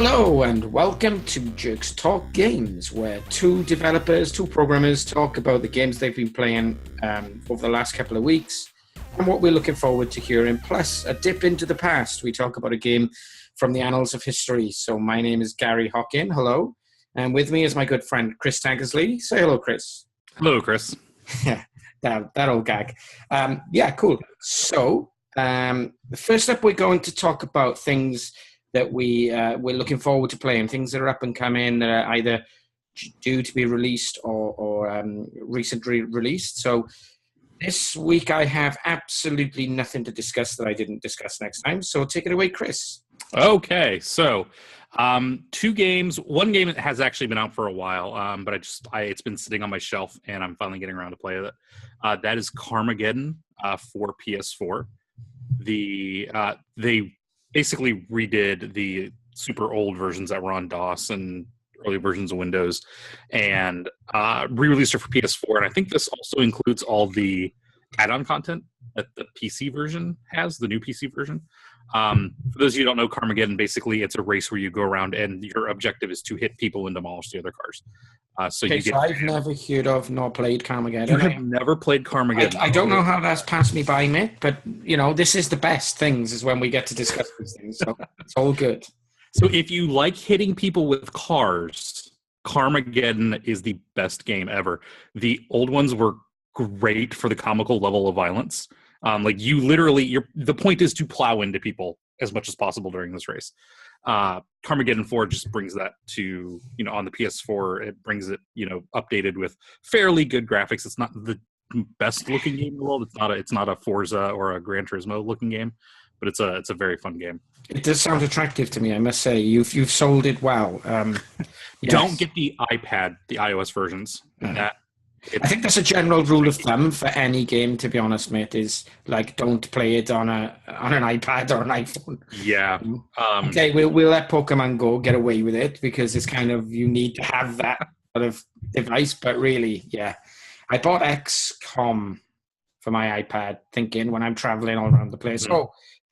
Hello and welcome to Jerks Talk Games, where two developers, two programmers talk about the games they've been playing over the last couple of weeks and what we're looking forward to hearing, plus a dip into the past. We talk about a game from the annals of history. So my name is Gary Hockin, hello, and with me is my good friend Chris Tankersley. Say hello, Chris. Hello, Chris. Yeah, that old gag. Yeah, cool. So first up, we're going to talk about things that we're looking forward to playing, things that are up and coming, that are either due to be released or recently released. So this week I have absolutely nothing to discuss that I didn't discuss next time. So take it away, Chris. Okay, so two games. One game has actually been out for a while, but it's been sitting on my shelf, and I'm finally getting around to play it. That is Carmageddon for PS4. They basically redid the super old versions that were on DOS and early versions of Windows and re-released it for PS4. And I think this also includes all the add-on content that the PC version has, the new PC version. For those of you who don't know, Carmageddon, basically it's a race where you go around and your objective is to hit people and demolish the other cars. So I've never heard of nor played Carmageddon. You have never played Carmageddon. I don't know how that's passed me by, mate, but, you know, this is the best things is when we get to discuss these things, so it's all good. So if you like hitting people with cars, Carmageddon is the best game ever. The old ones were great for the comical level of violence. The point is to plow into people as much as possible during this race. Carmageddon 4 just brings that to, on the PS4, it brings it, updated with fairly good graphics. It's not the best looking game in the world. It's not a Forza or a Gran Turismo looking game, but it's a very fun game. It does sound attractive to me, I must say. You've sold it well. Yes. Don't get the iPad, the iOS versions. I think that's a general rule of thumb for any game, to be honest, mate, is like don't play it on an iPad or an iPhone. Yeah. Okay, we'll let Pokemon Go get away with it because it's kind of, you need to have that sort of device, but really, yeah. I bought XCOM for my iPad, thinking when I'm traveling all around the place,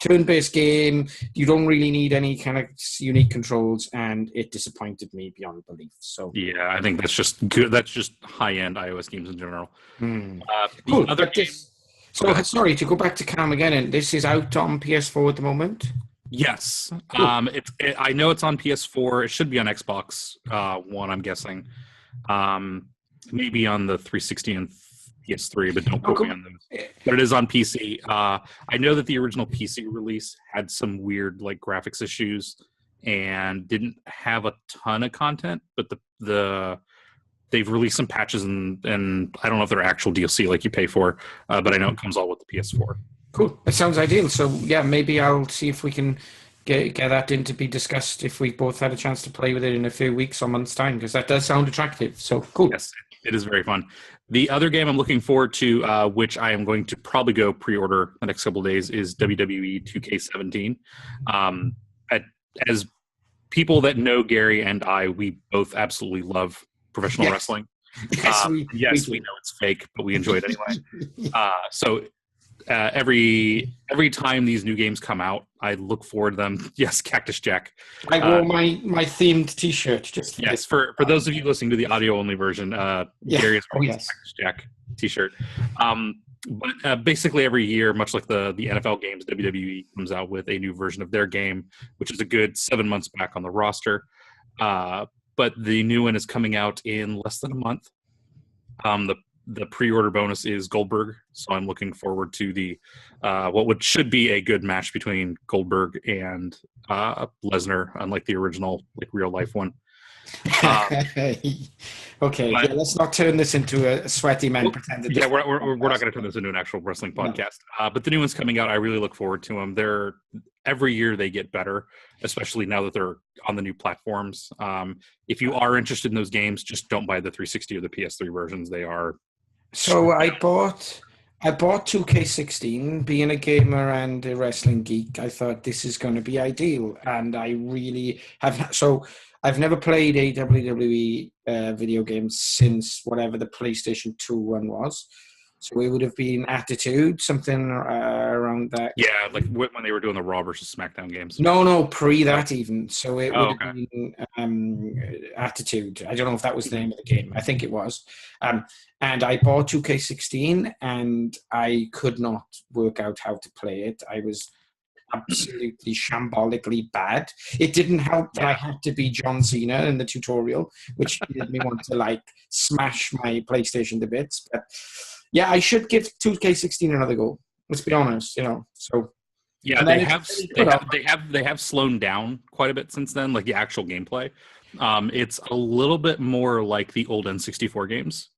turn-based game, you don't really need any kind of unique controls, and it disappointed me beyond belief. So yeah, I think that's just good. That's just high-end iOS games in general. Cool. Sorry, to go back to Carmageddon, this is out on PS4 at the moment? Yes. Cool. I know it's on PS4. It should be on Xbox One, I'm guessing. Maybe on the 360 and PS3, but don't quote me on those. But it is on PC. I know that the original PC release had some weird graphics issues and didn't have a ton of content, but they've released some patches and I don't know if they're actual DLC like you pay for, but I know it comes all with the PS4. Cool. That sounds ideal. So yeah, maybe I'll see if we can get that in to be discussed if we both had a chance to play with it in a few weeks or months' time, because that does sound attractive. So cool. Yes, it is very fun. The other game I'm looking forward to, which I am going to probably go pre-order the next couple of days, is WWE 2K17. As people that know Gary and I, we both absolutely love professional wrestling. Yes, we know it's fake, but we enjoy it anyway. So every time these new games come out, I look forward to them. Yes, Cactus Jack. I wore my themed T-shirt just yes. For those of you listening to the audio only version, Gary is wearing Cactus Jack T-shirt. But basically every year, much like the NFL games, WWE comes out with a new version of their game, which is a good 7 months back on the roster. But the new one is coming out in less than a month. The pre-order bonus is Goldberg, so I'm looking forward to the should be a good match between Goldberg and Lesnar, unlike the original real life one. Okay, let's not turn this into a sweaty man pretending. Yeah, we're not going to turn this into an actual wrestling podcast. No. But the new one's coming out. I really look forward to them. Every year they get better, especially now that they're on the new platforms. If you are interested in those games, just don't buy the 360 or the PS3 versions. They are. So I bought 2K16. Being a gamer and a wrestling geek, I thought this is going to be ideal, and I really have. So I've never played a WWE video game since whatever the PlayStation 2 one was. So it would have been Attitude, something around that. Yeah, like when they were doing the Raw versus SmackDown games. No, pre that even. So it would have okay. been Attitude. I don't know if that was the name of the game. I think it was. And I bought 2K16, and I could not work out how to play it. I was absolutely shambolically bad. It didn't help that I had to be John Cena in the tutorial, which made me want to like smash my PlayStation to bits. But yeah, I should give 2K16 another go. Let's be honest, So yeah, they have slowed down quite a bit since then. Like the actual gameplay, it's a little bit more like the old N64 games,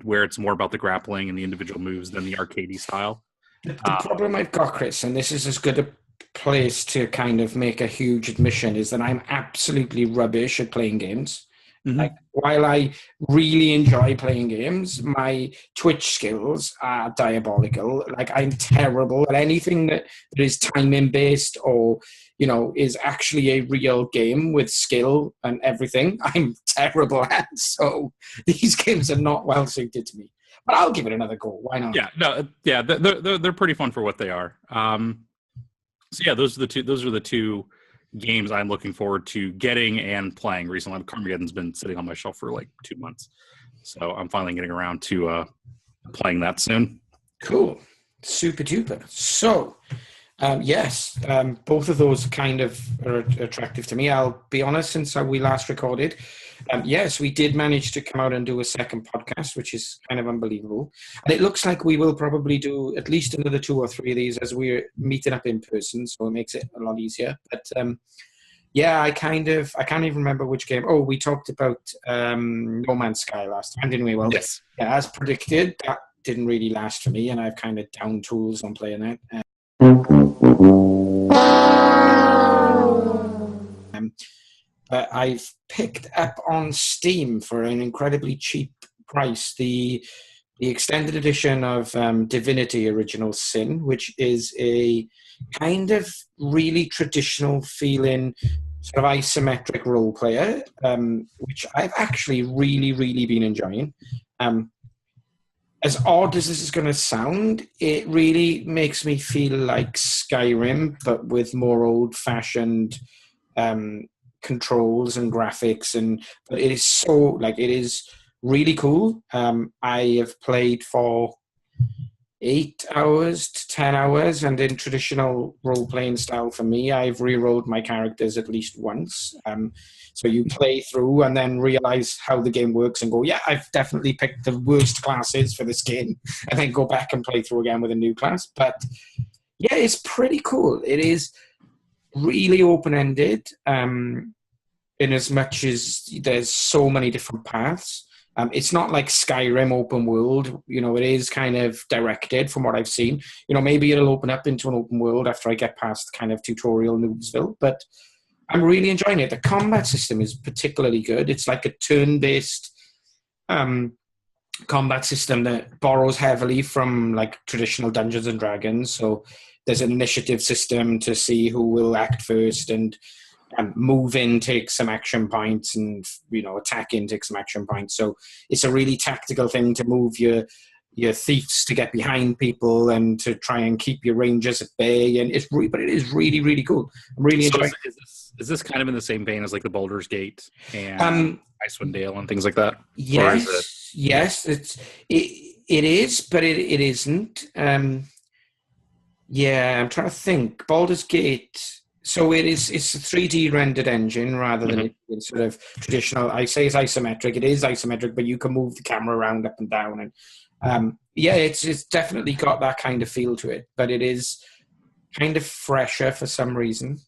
where it's more about the grappling and the individual moves than the arcadey style. The problem I've got, Chris, and this is as good a place to kind of make a huge admission, is that I'm absolutely rubbish at playing games. Mm-hmm. Like, while I really enjoy playing games, my Twitch skills are diabolical. Like, I'm terrible at anything that is timing based or, is actually a real game with skill and everything. I'm terrible at. So these games are not well suited to me. But I'll give it another go. Why not? Yeah, they're pretty fun for what they are. So yeah, those are the two games I'm looking forward to getting and playing recently. Carmageddon's been sitting on my shelf for like 2 months, so I'm finally getting around to playing that soon. Cool, super duper. So, yes, both of those kind of are attractive to me. I'll be honest, since we last recorded, yes, we did manage to come out and do a second podcast, which is kind of unbelievable. And it looks like we will probably do at least another 2 or 3 of these as we're meeting up in person, so it makes it a lot easier. But yeah, I can't even remember which game. Oh, we talked about No Man's Sky last time, didn't we? Well, yes. Yeah, as predicted, that didn't really last for me, and I've kind of down tools on playing that. But I've picked up on Steam for an incredibly cheap price the extended edition of Divinity Original Sin, which is a kind of really traditional feeling sort of isometric role player, which I've actually really, really been enjoying. As odd as this is going to sound, it really makes me feel like Skyrim, but with more old-fashioned controls and graphics, but it is really cool. I have played for 8 hours to 10 hours, and in traditional role-playing style for me, I've re-rolled my characters at least once. So you play through and then realize how the game works and go, yeah, I've definitely picked the worst classes for this game, and then go back and play through again with a new class. But yeah, it's pretty cool. It is really open-ended, in as much as there's so many different paths. It's not like Skyrim open world, it is kind of directed from what I've seen. Maybe it'll open up into an open world after I get past kind of tutorial Noobsville, but I'm really enjoying it. The combat system is particularly good. It's like a turn-based combat system that borrows heavily from like traditional Dungeons and Dragons. So there's an initiative system to see who will act first, and move in takes some action points, and attack in takes some action points. So it's a really tactical thing to move your thieves to get behind people and to try and keep your rangers at bay. And but it is really, really cool. I'm really enjoying it. Is this kind of in the same vein as like the Baldur's Gate and Icewind Dale and things like that? Yes, it is, but it isn't. Yeah, I'm trying to think. Baldur's Gate. So it's a 3D rendered engine rather than it's sort of traditional. I say it's isometric. It is isometric, but you can move the camera around up and down. And it's definitely got that kind of feel to it, but it is kind of fresher for some reason.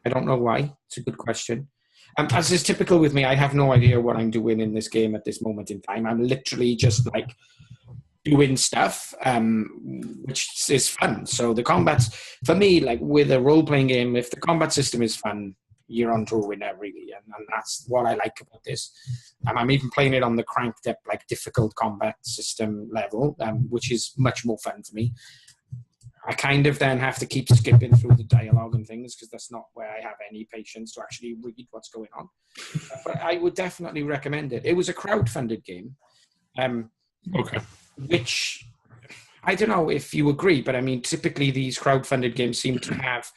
I don't know why. It's a good question. As is typical with me, I have no idea what I'm doing in this game at this moment in time. I'm literally just like doing stuff, which is fun. So the combats, for me, like with a role-playing game, if the combat system is fun, you're on to a winner, really. And that's what I like about this. I'm even playing it on the cranked up, like difficult combat system level, which is much more fun for me. I kind of then have to keep skipping through the dialogue and things because that's not where I have any patience to actually read what's going on. But I would definitely recommend it. It was a crowd-funded game. Okay. which I don't know if you agree, but I mean, typically these crowdfunded games seem to have,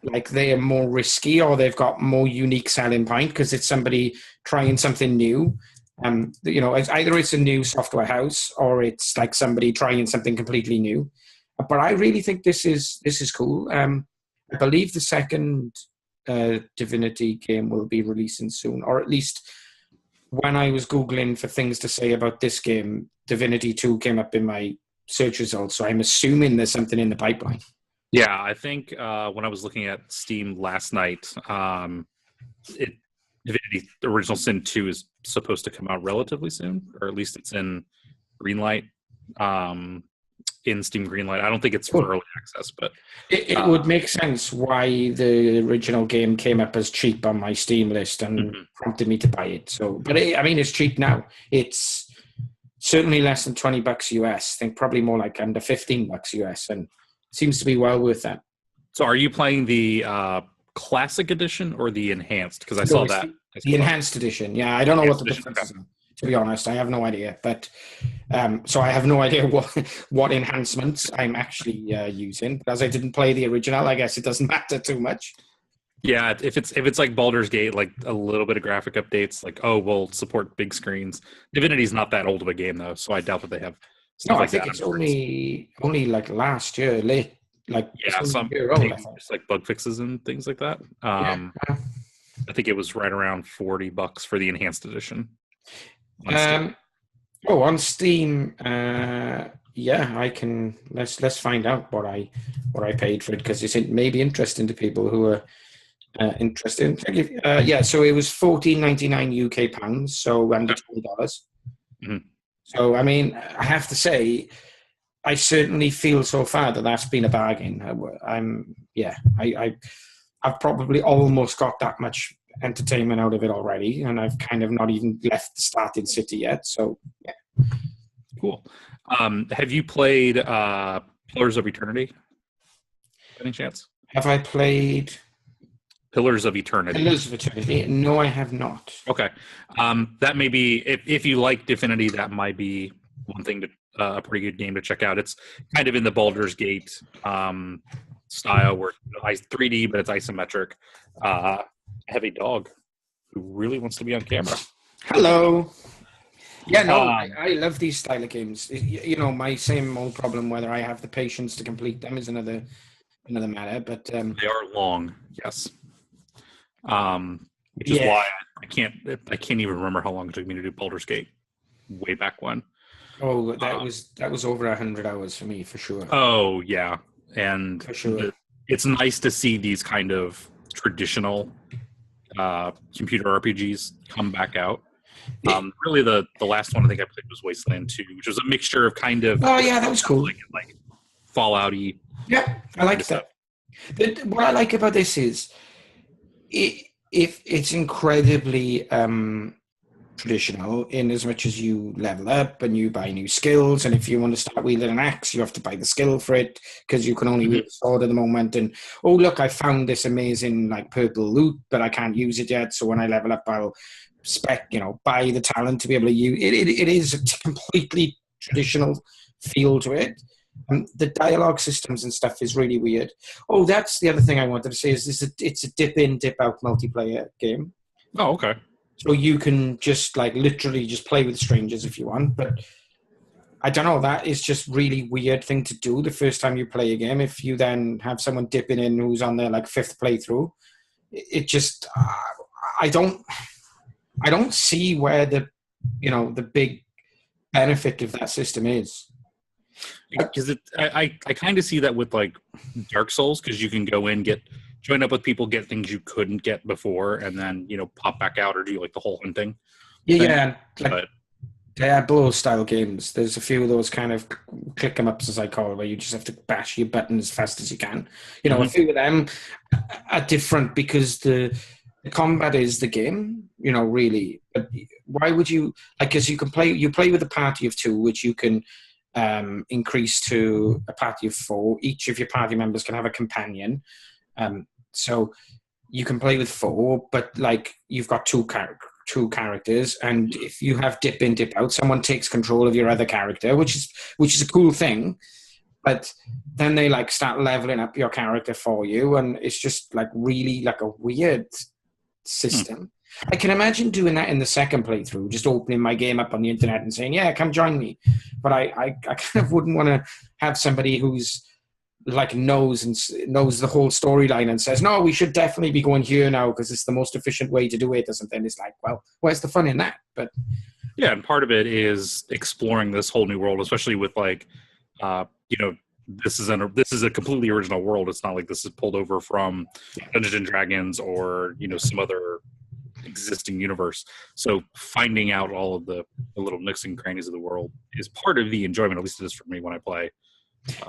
like, they are more risky or they've got more unique selling point because it's somebody trying something new. It's either it's a new software house or it's like somebody trying something completely new. But I really think this is cool. I believe the second Divinity game will be releasing soon, or at least when I was Googling for things to say about this game, Divinity 2 came up in my search results, so I'm assuming there's something in the pipeline. Yeah, I think when I was looking at Steam last night, Divinity Original Sin 2 is supposed to come out relatively soon, or at least it's in Greenlight, in Steam Greenlight. I don't think it's for early access, but... It would make sense why the original game came up as cheap on my Steam list and prompted me to buy it. So, but it's cheap now. It's certainly less than $20 US. I think probably more like under $15 US, and seems to be well worth that. So are you playing the Classic Edition or the Enhanced? Because I saw that. The Enhanced Edition, yeah. I don't know what the difference is, to be honest. I have no idea. But so I have no idea what enhancements I'm actually using. But as I didn't play the original, I guess it doesn't matter too much. Yeah, if it's like Baldur's Gate, like a little bit of graphic updates, like, we'll support big screens. Divinity's not that old of a game, though, so I doubt that they have stuff like that. I think it's only like last year, late. Like, some just like bug fixes and things like that. I think it was right around $40 for the Enhanced Edition. On Steam, I can. Let's find out what I paid for it, because it may be interesting to people who are interested. So it was £14.99 UK, so under $20. Mm-hmm. So I mean, I have to say, I certainly feel so far that that's been a bargain. I've probably almost got that much entertainment out of it already, and I've kind of not even left the starting city yet. So, yeah. Cool. Have you played Pillars of Eternity? Any chance? Have I played Pillars of Eternity? Pillars of Eternity? No, I have not. Okay. That may be, if you like Divinity, that might be one thing to a pretty good game to check out. It's kind of in the Baldur's Gate style, where it's 3D, but it's isometric. Heavy dog who really wants to be on camera. Hello. Yeah, no, I love these style of games. My same old problem, whether I have the patience to complete them is another matter. But they are long, yes. Which is why I can't even remember how long it took me to do Baldur's Gate way back when. Oh, that was over 100 hours for me, for sure. Oh, yeah. And for sure. It's nice to see these kind of traditional computer RPGs come back out. Really, the last one I think I played was Wasteland 2, which was a mixture of kind of... Oh, yeah, that was cool. Like Fallout-y. Yeah, I like that. What I like about this is it's incredibly traditional in as much as you level up and you buy new skills, and if you want to start wielding an axe, you have to buy the skill for it because you can only wield a sword at the moment. And look, I found this amazing like purple loot, but I can't use it yet, so when I level up I'll buy the talent to be able to use it. It is a completely traditional feel to it. The dialogue systems and stuff is really weird. That's the other thing I wanted to say is it's a dip in, dip out multiplayer game. Oh, okay. So you can just literally just play with strangers if you want, but I don't know, that is just really weird thing to do the first time you play a game. If you then have someone dipping in who's on their fifth playthrough, it just I don't see where the big benefit of that system is. Because I kind of see that with Dark Souls, because you can go in, join up with people, get things you couldn't get before, and then pop back out or do the whole hunting. Yeah. Diablo style games. There's a few of those kind of click 'em ups, as I call it, where you just have to bash your button as fast as you can. A few of them are different because the combat is the game. Really. But why would you because you play with a party of 2, which you can increase to a party of 4. Each of your party members can have a companion. So you can play with 4, but you've got two two characters, and if you have dip in, dip out, someone takes control of your other character, which is a cool thing. But then they like start leveling up your character for you, and it's just like really like a weird system. I can imagine doing that in the second playthrough, just opening my game up on the internet and saying, "Yeah, come join me." But I kind of wouldn't want to have somebody who's like knows the whole storyline and says, "No, we should definitely be going here now because it's the most efficient way to do it," or something. It's like, well, where's the fun in that? But yeah, and part of it is exploring this whole new world, especially with like, this is a completely original world. It's not like this is pulled over from Dungeons and Dragons or some other existing universe. So finding out all of the little nooks and crannies of the world is part of the enjoyment. At least it is for me when I play.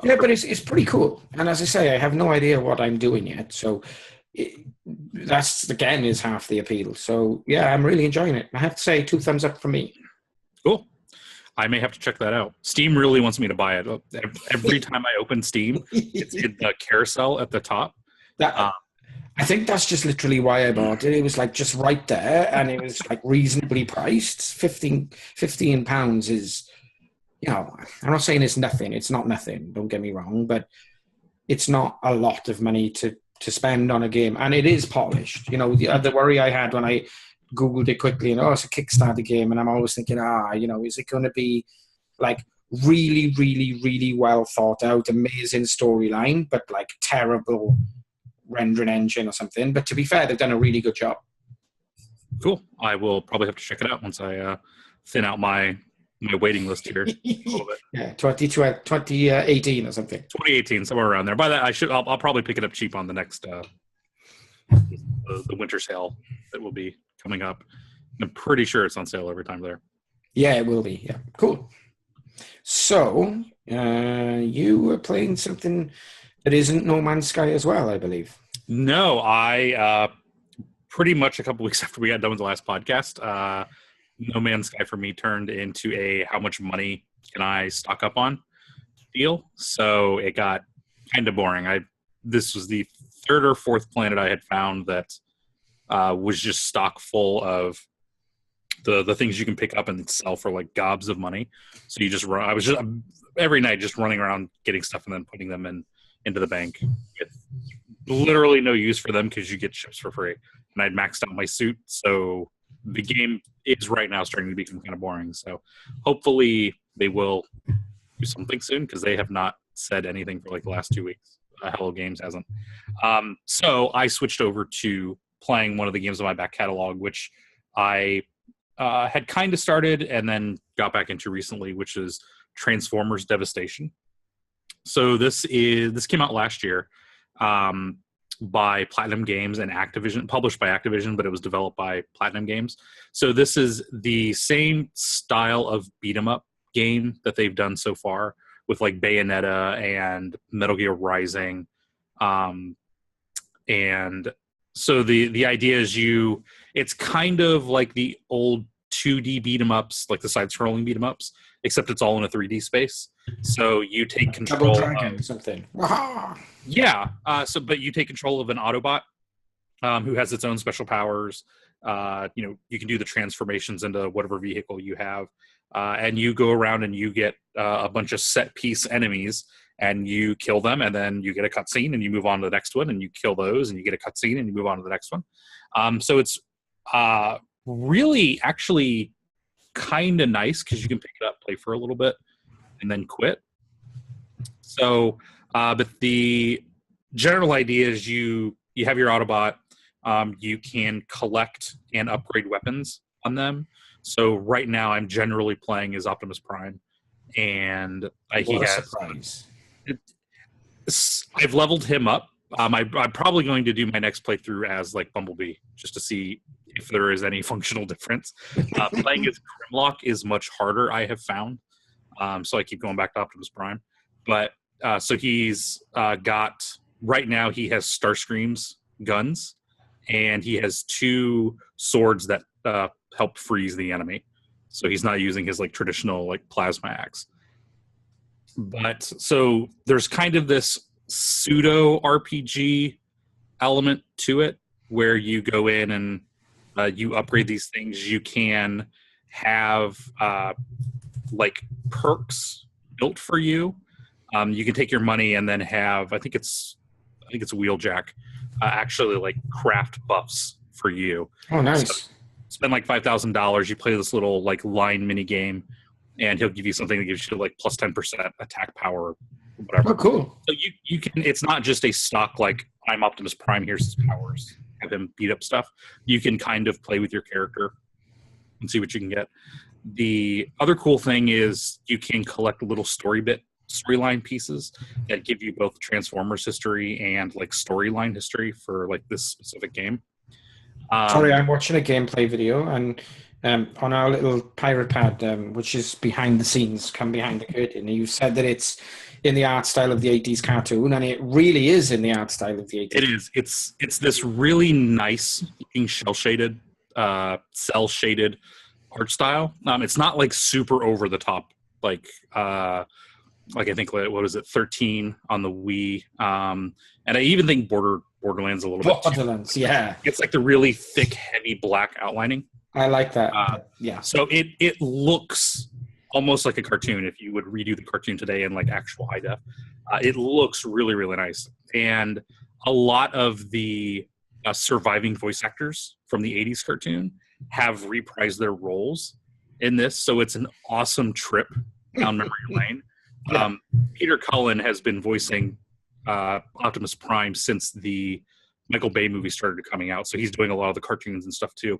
Yeah, but it's pretty cool. And as I say, I have no idea what I'm doing yet. So that's, again, is half the appeal. So, yeah, I'm really enjoying it. I have to say 2 thumbs up for me. Cool. I may have to check that out. Steam really wants me to buy it. Every time I open Steam, it's in the carousel at the top. I think that's just literally why I bought it. It was like just right there, and it was like reasonably priced. £15 is... I'm not saying it's nothing. It's not nothing. Don't get me wrong, but it's not a lot of money to spend on a game, and it is polished. The worry I had when I Googled it quickly, and it's a Kickstarter game, and I'm always thinking, is it going to be like really, really, really well thought out, amazing storyline, but like terrible rendering engine or something? But to be fair, they've done a really good job. Cool. I will probably have to check it out once I thin out my waiting list here a little bit. Yeah, 2018 or something. 2018, somewhere around there. By that, I'll probably pick it up cheap on the next the winter sale that will be coming up. I'm pretty sure it's on sale every time there. Yeah, it will be. Yeah, cool. So you were playing something that isn't No Man's Sky as well, I believe. No, I pretty much a couple weeks after we got done with the last podcast. No Man's Sky for me turned into a how much money can I stock up on deal. So it got kind of boring. This was the 3rd or 4th planet I had found that was just stock full of the things you can pick up and sell for like gobs of money. So you just run. I was just every night just running around getting stuff and then putting them into the bank with literally no use for them because you get ships for free. And I'd maxed out my suit, so the game is right now starting to become kind of boring. So hopefully they will do something soon because they have not said anything for like the last 2 weeks. Hello Games hasn't. So I switched over to playing one of the games in my back catalog, which I had kind of started and then got back into recently, which is Transformers Devastation. So this came out last year. By Platinum Games and Activision, published by Activision, but it was developed by Platinum Games. So this is the same style of beat-em-up game that they've done so far with like Bayonetta and Metal Gear Rising. And so the idea is it's kind of like the old 2D beat-em-ups, like the side-scrolling beat-em-ups, except it's all in a 3D space. So you take control Double Dragon, something. Yeah. But you take control of an Autobot who has its own special powers. You can do the transformations into whatever vehicle you have. And you go around and you get a bunch of set-piece enemies, and you kill them, and then you get a cutscene, and you move on to the next one, and you kill those, and you get a cutscene, and you move on to the next one. So it's really actually kind of nice because you can pick it up, play for a little bit, and then quit. So, but the general idea is you have your Autobot. You can collect and upgrade weapons on them. So right now I'm generally playing as Optimus Prime, and he has. I've leveled him up. I'm probably going to do my next playthrough as like Bumblebee just to see if there is any functional difference. Playing as Grimlock is much harder, I have found. So I keep going back to Optimus Prime. But so he's got, right now he has Starscream's guns, and he has 2 swords that help freeze the enemy. So he's not using his like traditional like plasma axe. But so there's kind of this pseudo RPG element to it where you go in and you upgrade these things, you can have like perks built for you. You can take your money and then have, I think it's Wheeljack, actually like craft buffs for you. Oh, nice. So spend like $5,000. You play this little like line mini game, and he'll give you something that gives you like plus 10% attack power, whatever. Oh, cool. So you can. It's not just a stock like I'm Optimus Prime. Here's his powers. Have him beat up stuff. You can kind of play with your character and see what you can get. The other cool thing is you can collect little storyline pieces that give you both Transformers history and like storyline history for like this specific game. Sorry, I'm watching a gameplay video, and on our little pirate pad, which is behind the scenes, come behind the curtain, you said that it's in the art style of the 80s cartoon, and it really is in the art style of the 80s. It is. It's this really nice looking cel-shaded art style. It's not like super over the top, like I think, what is it, 13 on the Wii, and I even think Borderlands a little bit. Borderlands, yeah. It's like the really thick, heavy black outlining. I like that. Yeah. So it looks almost like a cartoon. If you would redo the cartoon today in like actual high def, it looks really, really nice. And a lot of the surviving voice actors from the 80s cartoon have reprised their roles in this. So it's an awesome trip down memory lane. Yeah. Peter Cullen has been voicing Optimus Prime since the Michael Bay movie started coming out. So he's doing a lot of the cartoons and stuff too.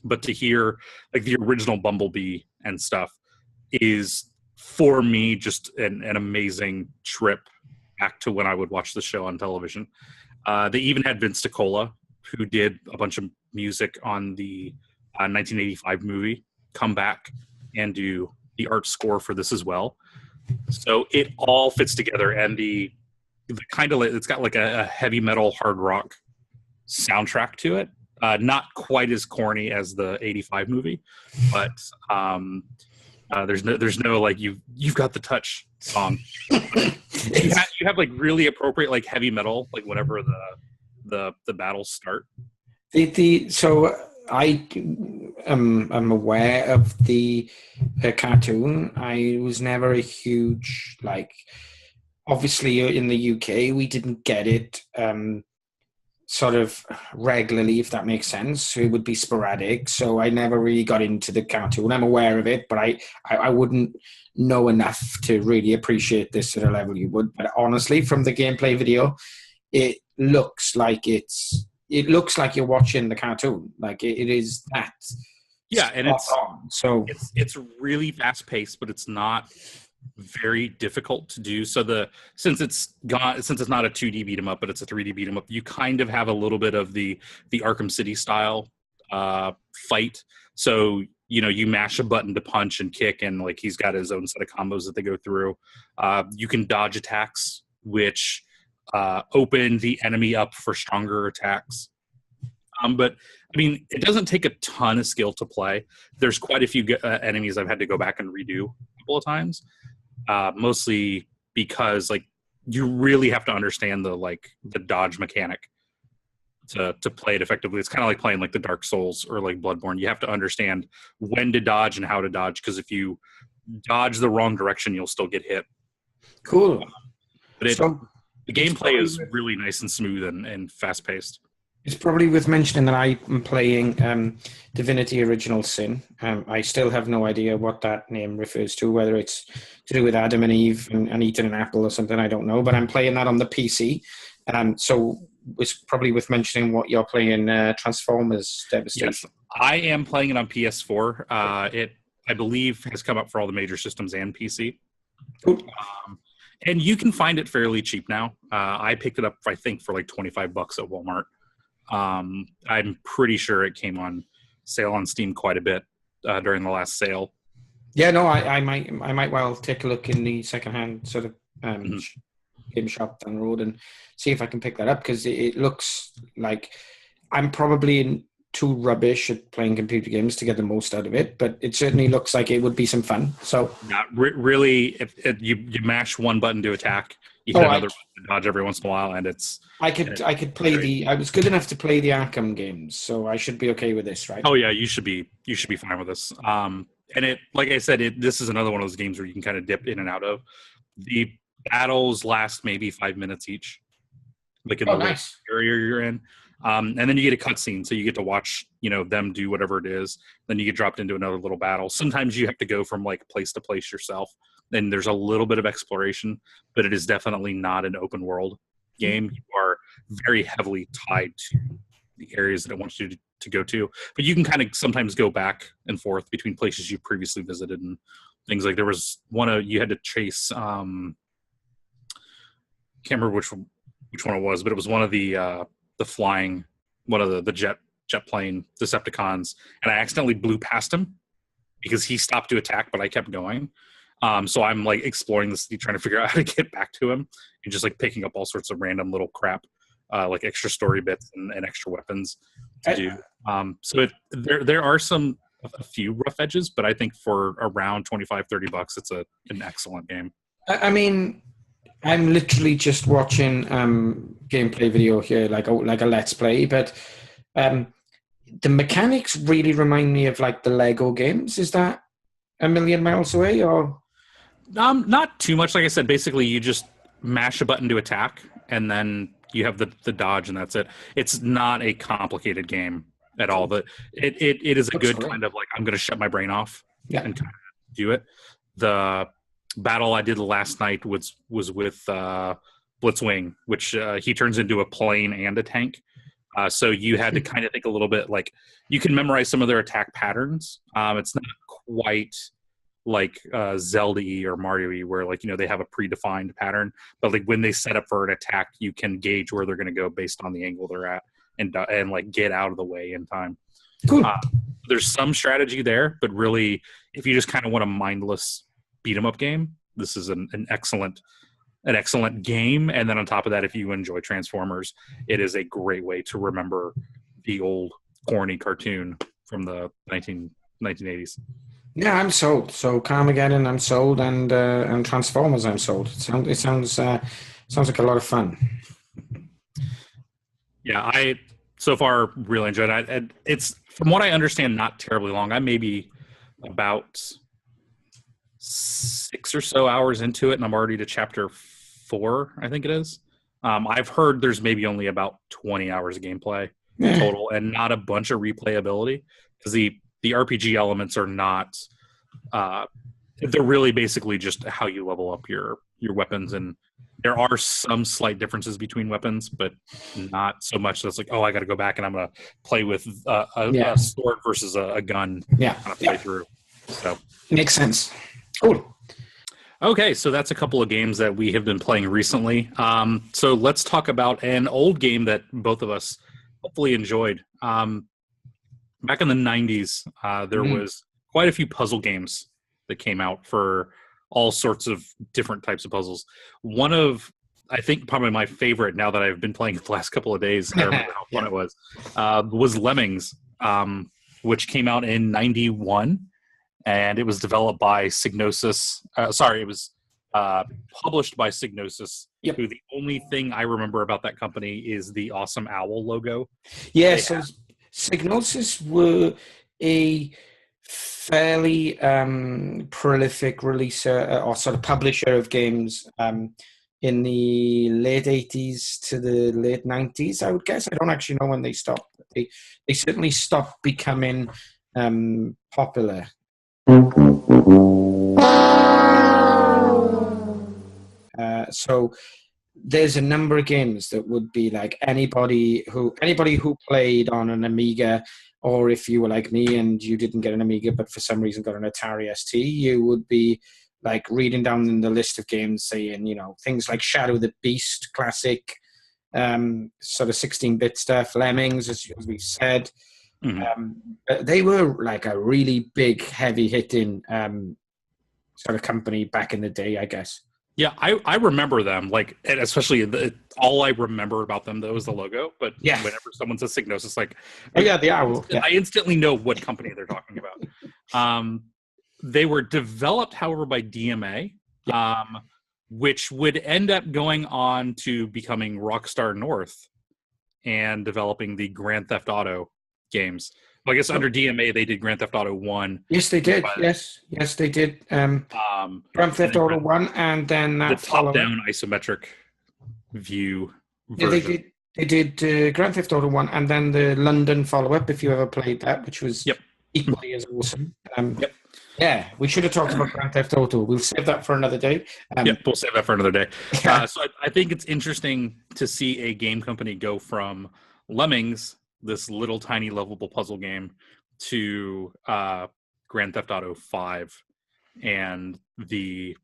But to hear like the original Bumblebee and stuff is, for me, just an amazing trip back to when I would watch the show on television. They even had Vince DiCola, who did a bunch of music on the 1985 movie, come back and do the art score for this as well. So it all fits together, and the kind of, it's got like a heavy metal hard rock soundtrack to it. Not quite as corny as the 85 movie, but there's no like you've got the touch song. you have like really appropriate like heavy metal, like whenever the battles start. So I am aware of the cartoon. I was never a huge, like, obviously in the UK we didn't get it sort of regularly, if that makes sense. It would be sporadic, so I never really got into the cartoon. I'm aware of it, but I wouldn't know enough to really appreciate this at a level you would. But honestly, from the gameplay video, it looks like you're watching the cartoon. Like it is that. Yeah, and it's really fast paced, but it's not very difficult to do. So since it's not a 2D beat 'em up, but it's a 3D beat 'em up, you kind of have a little bit of the Arkham City style fight. So you mash a button to punch and kick, and like he's got his own set of combos that they go through. You can dodge attacks, which open the enemy up for stronger attacks. But I mean, it doesn't take a ton of skill to play. There's quite a few enemies I've had to go back and redo a couple of times, mostly because like you really have to understand the dodge mechanic to play it effectively. It's kind of like playing like the Dark Souls or like Bloodborne. You have to understand when to dodge and how to dodge, because if you dodge the wrong direction, you'll still get hit. Cool. But the gameplay is really nice and smooth and fast paced. It's probably worth mentioning that I'm playing Divinity Original Sin. I still have no idea what that name refers to, whether it's to do with Adam and Eve and eating an apple or something, I don't know. But I'm playing that on the PC. So it's probably worth mentioning what you're playing, Transformers Devastation. Yes, I am playing it on PS4. It, I believe, has come up for all the major systems and PC. Cool. And you can find it fairly cheap now. I picked it up, I think, for like $25 at Walmart. I'm pretty sure it came on sale on Steam quite a bit during the last sale. Yeah, no, I might well take a look in the secondhand sort of game shop down the road and see if I can pick that up, because it looks like I'm probably too rubbish at playing computer games to get the most out of it, but it certainly looks like it would be some fun. So, really, if you mash one button to attack, you hit another button to dodge every once in a while, and it's. I could play I was good enough to play the Arkham games, so I should be okay with this, right? Oh yeah, you should be fine with this. And it, like I said, this is another one of those games where you can kind of dip in and out of. The battles last maybe 5 minutes each, like in the area you're in. And then you get a cutscene, so you get to watch, them do whatever it is. Then you get dropped into another little battle. Sometimes you have to go from like place to place yourself, and there's a little bit of exploration, but it is definitely not an open world game. You are very heavily tied to the areas that it wants you to go to, but you can kind of sometimes go back and forth between places you previously visited and things. Like there was one you had to chase. Can't remember which one it was, but it was one of the flying, one of the jet plane Decepticons, and I accidentally blew past him because he stopped to attack, but I kept going. So I'm like exploring the city, trying to figure out how to get back to him, and just like picking up all sorts of random little crap, like extra story bits and extra weapons to do. So there are a few rough edges, but I think for around $25-$30, it's an excellent game. I mean, I'm literally just watching gameplay video here, like a let's play, but the mechanics really remind me of like the Lego games. Is that a million miles away, or? Not too much. Like I said, basically you just mash a button to attack, and then you have the dodge, and that's it. It's not a complicated game at all, but it is a good kind of like, I'm going to shut my brain off and kind of do it. The battle I did last night was with Blitzwing, which he turns into a plane and a tank. So you had to kind of think a little bit, like you can memorize some of their attack patterns. It's not quite like Zelda-y or Mario-y where like, they have a predefined pattern, but like when they set up for an attack, you can gauge where they're going to go based on the angle they're at and like get out of the way in time. Cool. There's some strategy there, but really if you just kind of want a mindless beat 'em up game, this is an excellent game. And then on top of that, if you enjoy Transformers, it is a great way to remember the old corny cartoon from the 1980s. Yeah, I'm sold. So Carmageddon, I'm sold, and Transformers, I'm sold. It sounds like a lot of fun. Yeah, I so far really enjoyed it. It's, from what I understand, not terribly long. I may be about 6 or so hours into it, and I'm already to chapter 4, I think it is. I've heard there's maybe only about 20 hours of gameplay total, and not a bunch of replayability, because the RPG elements are not. They're really basically just how you level up your weapons, and there are some slight differences between weapons, but not so much that's like, oh, I got to go back and I'm going to play with a sword versus a gun. Yeah, kind of play through. So makes sense. Cool. Okay, so that's a couple of games that we have been playing recently. So let's talk about an old game that both of us hopefully enjoyed. Back in the 90s, there was quite a few puzzle games that came out for all sorts of different types of puzzles. One of, I think, probably my favorite now that I've been playing it the last couple of days, I remember how fun it was Lemmings, which came out in 91. And it was developed by Psygnosis. It was published by Psygnosis, who the only thing I remember about that company is the awesome owl logo. Yeah, so Psygnosis were a fairly prolific releaser or sort of publisher of games in the late 80s to the late 90s, I would guess. I don't actually know when they stopped. But they certainly stopped becoming popular. So there's a number of games that would be like anybody who played on an Amiga, or if you were like me and you didn't get an Amiga but for some reason got an Atari ST, you would be like reading down in the list of games saying, things like Shadow the Beast, classic sort of 16-bit stuff, Lemmings, as we said. They were like a really big, heavy-hitting sort of company back in the day, I guess. Yeah, I remember them, like, and especially all I remember about them though is the logo. But whenever someone says Psygnosis, like, the owl. I instantly know what company they're talking about. They were developed, however, by DMA, which would end up going on to becoming Rockstar North and developing the Grand Theft Auto games. Well, I guess under DMA they did Grand Theft Auto 1. Yes, they did. Yes, they did. Grand Theft Auto 1, and then that the top-down isometric view version. They did Grand Theft Auto 1, and then the London follow-up, if you ever played that, which was equally as awesome. Yeah, we should have talked about Grand Theft Auto. We'll save that for another day. We'll save that for another day. So I think it's interesting to see a game company go from Lemmings, this little tiny lovable puzzle game, to Grand Theft Auto 5, and the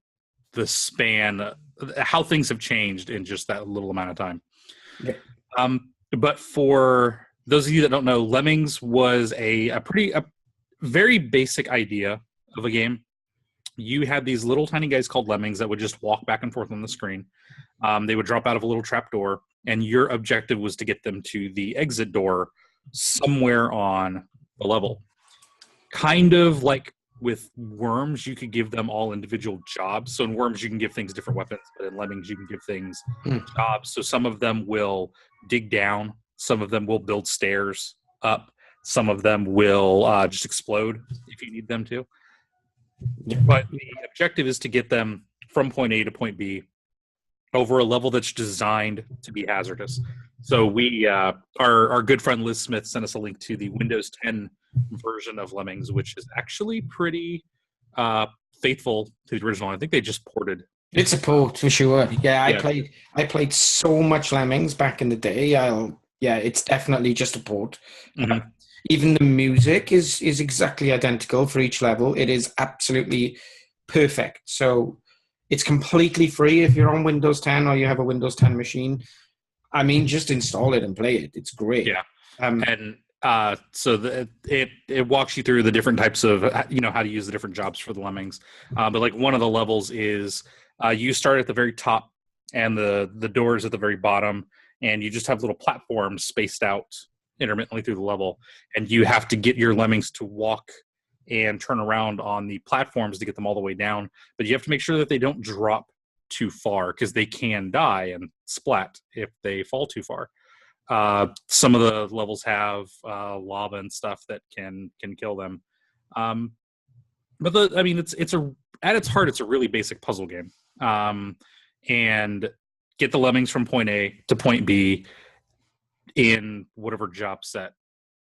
span, how things have changed in just that little amount of time. But for those of you that don't know, Lemmings was a very basic idea of a game. You had these little tiny guys called Lemmings that would just walk back and forth on the screen. They would drop out of a little trap door, and your objective was to get them to the exit door somewhere on the level. Kind of like with Worms, you could give them all individual jobs. So in Worms, you can give things different weapons, but in Lemmings, you can give things jobs. So some of them will dig down, some of them will build stairs up, some of them will just explode if you need them to. But the objective is to get them from point A to point B over a level that's designed to be hazardous. So we, our good friend Liz Smith sent us a link to the Windows 10 version of Lemmings, which is actually pretty faithful to the original. I think they just ported. It's a port for sure. Yeah, I played so much Lemmings back in the day. It's definitely just a port. Mm-hmm. Even the music is exactly identical for each level. It is absolutely perfect. So it's completely free if you're on Windows 10 or you have a Windows 10 machine. I mean, just install it and play it. It's great. Yeah. So it walks you through the different types of, how to use the different jobs for the Lemmings. But like one of the levels is you start at the very top and the doors at the very bottom, and you just have little platforms spaced out intermittently through the level, and you have to get your Lemmings to walk and turn around on the platforms to get them all the way down. But you have to make sure that they don't drop too far, because they can die and splat if they fall too far. Some of the levels have lava and stuff that can kill them. But it's at its heart, it's a really basic puzzle game. And get the Lemmings from point A to point B in whatever job set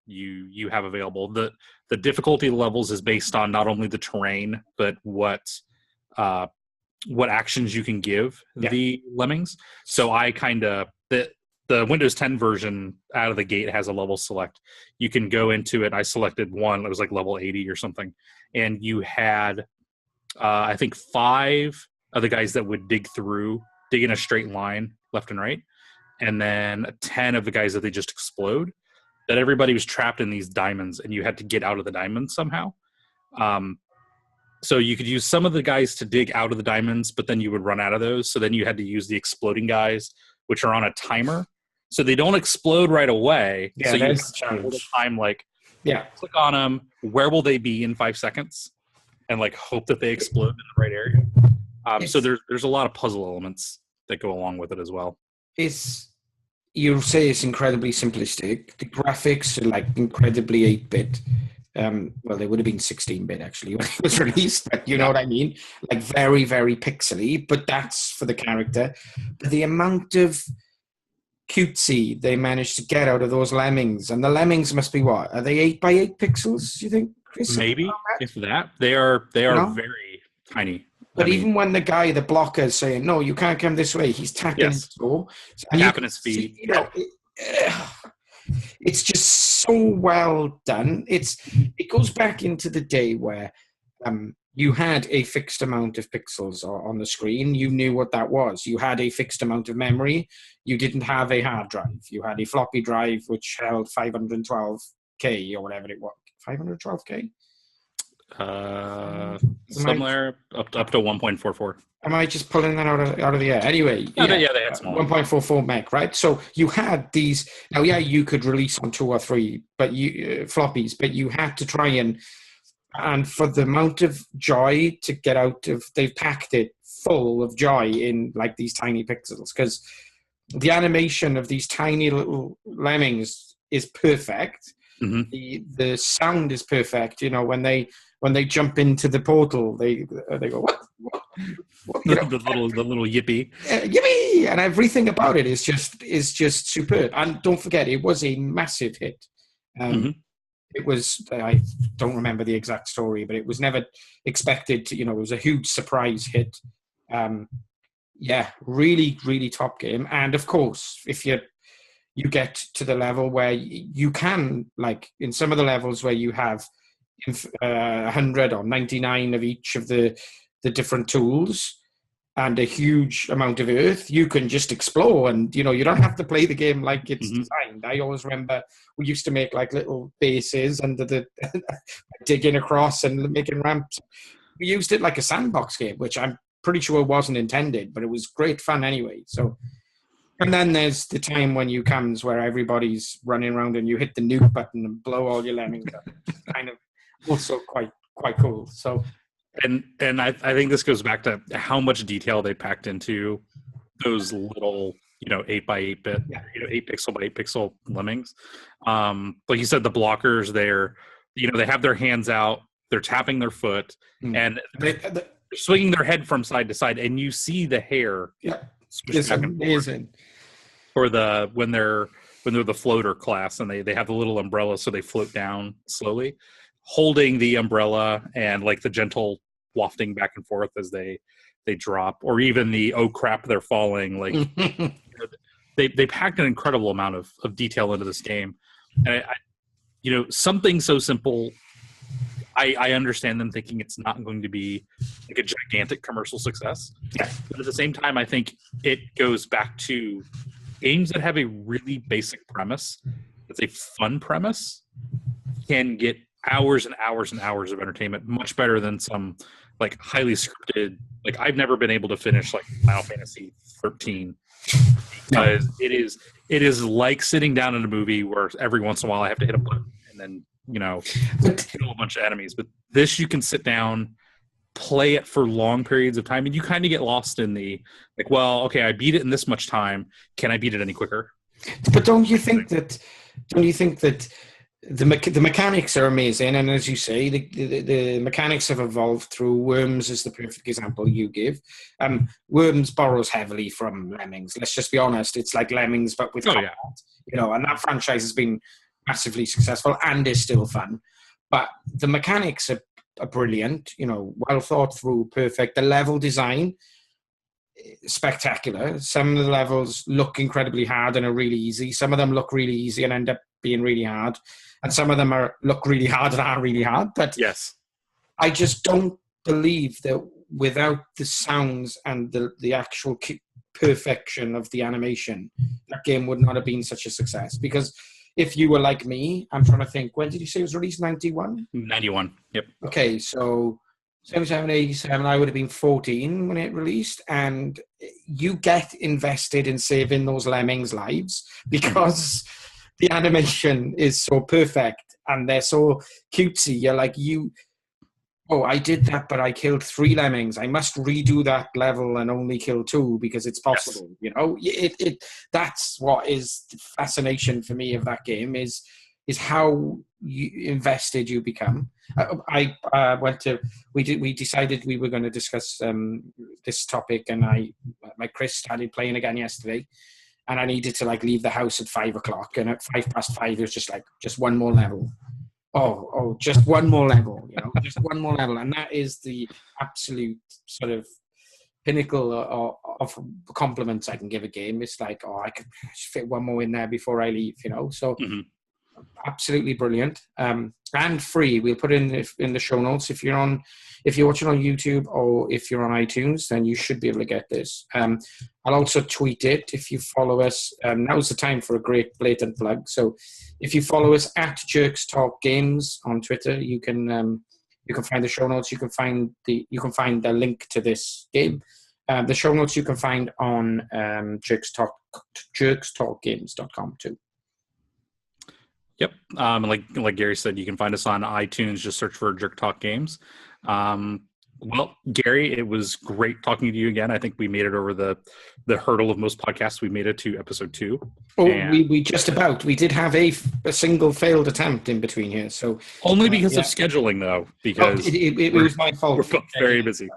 you have available. The difficulty levels is based on not only the terrain, but what actions you can give the Lemmings. So I the Windows 10 version out of the gate has a level select. You can go into it. I selected one. It was like level 80 or something. And you had, I think, 5 of the guys that would dig in a straight line left and right. And then 10 of the guys that they just explode. That everybody was trapped in these diamonds, and you had to get out of the diamonds somehow. So you could use some of the guys to dig out of the diamonds, but then you would run out of those. So then you had to use the exploding guys, which are on a timer. So they don't explode right away. Yeah, so you that's all the time, click on them. Where will they be in 5 seconds? And hope that they explode in the right area. So there's a lot of puzzle elements that go along with it as well. You say it's incredibly simplistic. The graphics are incredibly 8-bit. Well, they would have been 16-bit actually when it was released, but you know what I mean? Very, very pixely, but that's for the character. But the amount of cutesy they managed to get out of those Lemmings, and the Lemmings must be what? Are they 8x8 pixels, you think, Chris? Maybe, if that. They are very tiny. But even when the blocker is saying, no, you can't come this way, he's tapping his toe. Tapping his feet. It's just so well done. It goes back into the day where you had a fixed amount of pixels on the screen. You knew what that was. You had a fixed amount of memory. You didn't have a hard drive. You had a floppy drive which held 512K or whatever it was. 512K? Somewhere up to 1.44. Am I just pulling that out of the air? Anyway, they had small 1.44 meg, right? So you had these. Now, you could release on 2 or 3, but floppies, but you had to try and for the amount of joy to get out of, they've packed it full of joy in like these tiny pixels, because the animation of these tiny little lemmings is perfect. Mm-hmm. The sound is perfect. When they jump into the portal, they go what? the little yippee, yippee, and everything about it is just superb. And don't forget, it was a massive hit. It was, I don't remember the exact story, but it was never expected to, it was a huge surprise hit. Really, really top game. And of course, if you get to the level where you can, like in some of the levels where you have 100 or 99 of each of the different tools and a huge amount of earth, you can just explore, and you don't have to play the game like it's designed. I always remember we used to make like little bases under the digging across and making ramps. We used it like a sandbox game, which I'm pretty sure wasn't intended, but it was great fun anyway. So, and then there's the time when you comes where everybody's running around and you hit the nuke button and blow all your lemmings up. It's kind of also quite cool. So. And I think this goes back to how much detail they packed into those little 8x8 bit 8 pixel by 8 pixel lemmings. Like you said, the blockers, they're they have their hands out, they're tapping their foot, and they're swinging their head from side to side, and you see the hair. It's amazing. Or when they're the floater class, and they have the little umbrella, so they float down slowly, holding the umbrella, and like the gentle wafting back and forth as they drop, or even the oh crap they're falling. Like they packed an incredible amount of detail into this game, and I something so simple. I understand them thinking it's not going to be like a gigantic commercial success, but at the same time, I think it goes back to games that have a really basic premise, that's a fun premise, can get hours and hours and hours of entertainment much better than some like highly scripted. Like I've never been able to finish like Final Fantasy 13 because it is like sitting down in a movie where every once in a while I have to hit a button and then kill a bunch of enemies. But this, you can sit down, play it for long periods of time, and you kind of get lost in the like, well, okay, I beat it in this much time. Can I beat it any quicker? But don't you think that the mechanics are amazing, and as you say, the mechanics have evolved through Worms is the perfect example you give. Worms borrows heavily from Lemmings. Let's just be honest; it's like Lemmings but with combat, and that franchise has been massively successful and is still fun. But the mechanics are brilliant, well thought through, perfect. The level design, spectacular. Some of the levels look incredibly hard and are really easy. Some of them look really easy and end up being really hard. And some of them look really hard and are really hard. But yes, I just don't believe that without the sounds and the actual perfection of the animation, that game would not have been such a success. Because if you were like me, I'm trying to think, when did you say it was released? 91? 91, yep. Okay, so 77, 87, I would have been 14 when it released, and you get invested in saving those lemmings' lives because the animation is so perfect and they're so cutesy. You're like, I did that, but I killed 3 lemmings. I must redo that level and only kill 2 because it's possible. Yes. That's what is the fascination for me of that game is how invested you become. We decided we were going to discuss this topic, and Chris started playing again yesterday, and I needed to like leave the house at 5:00, and at 5:05 it was just one more level. Just one more level, just one more level. And that is the absolute sort of pinnacle of compliments I can give a game. It's like, I could fit one more in there before I leave, So absolutely brilliant. And free. We'll put it in the show notes. If you're watching on YouTube or if you're on iTunes, then you should be able to get this. I'll also tweet it if you follow us. Now's the time for a great blatant plug. So if you follow us at Jerks Talk Games on Twitter, you can You can find the show notes. You can find the link to this game. The show notes you can find on jerkstalkgames.com too. Yep. Like Gary said, you can find us on iTunes. Just search for Jerk Talk Games. Well, Gary, it was great talking to you again. I think we made it over the hurdle of most podcasts. We made it to episode 2. Oh, we just about. We did have a single failed attempt in between here. So only because of scheduling, though, because it was my fault. We're both very busy.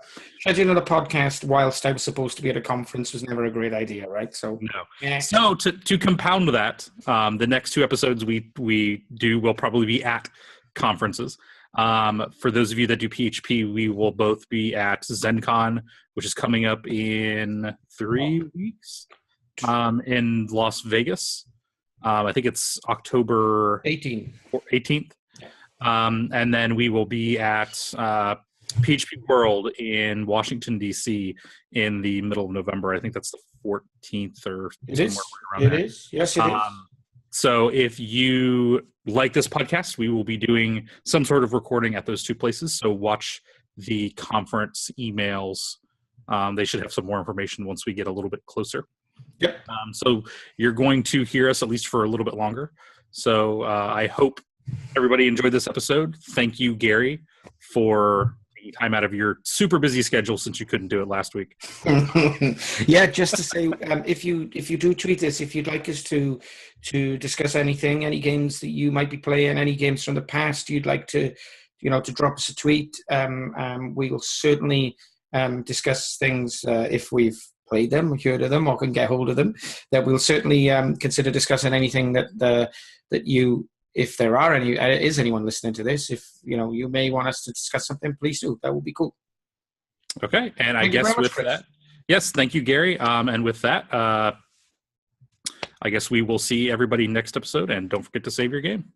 Scheduling a podcast whilst I was supposed to be at a conference was never a great idea, right? So no. Yeah. So to compound that, the next 2 episodes we do will probably be at conferences. For those of you that do PHP, we will both be at ZenCon, which is coming up in 3 weeks, in Las Vegas. I think it's October 18th. And then we will be at PHP World in Washington, D.C. in the middle of November. I think that's the 14th or somewhere around there. It is. Yes, it is. So if you like this podcast, we will be doing some sort of recording at those 2 places. So watch the conference emails. They should have some more information once we get a little bit closer. Yep. So you're going to hear us at least for a little bit longer. So I hope everybody enjoyed this episode. Thank you, Gary, for taking time out of your super busy schedule since you couldn't do it last week. Yeah, just to say, if you do tweet us, if you'd like us to discuss anything, any games that you might be playing, any games from the past you'd like to drop us a tweet, we will certainly discuss things if we've played them, heard of them, or can get hold of them. That we'll certainly consider discussing anything that you. If there are is anyone listening to this, if you may want us to discuss something, please do. That would be cool. Okay, and I guess with that, yes, thank you, Gary. And with that, I guess we will see everybody next episode. And don't forget to save your game.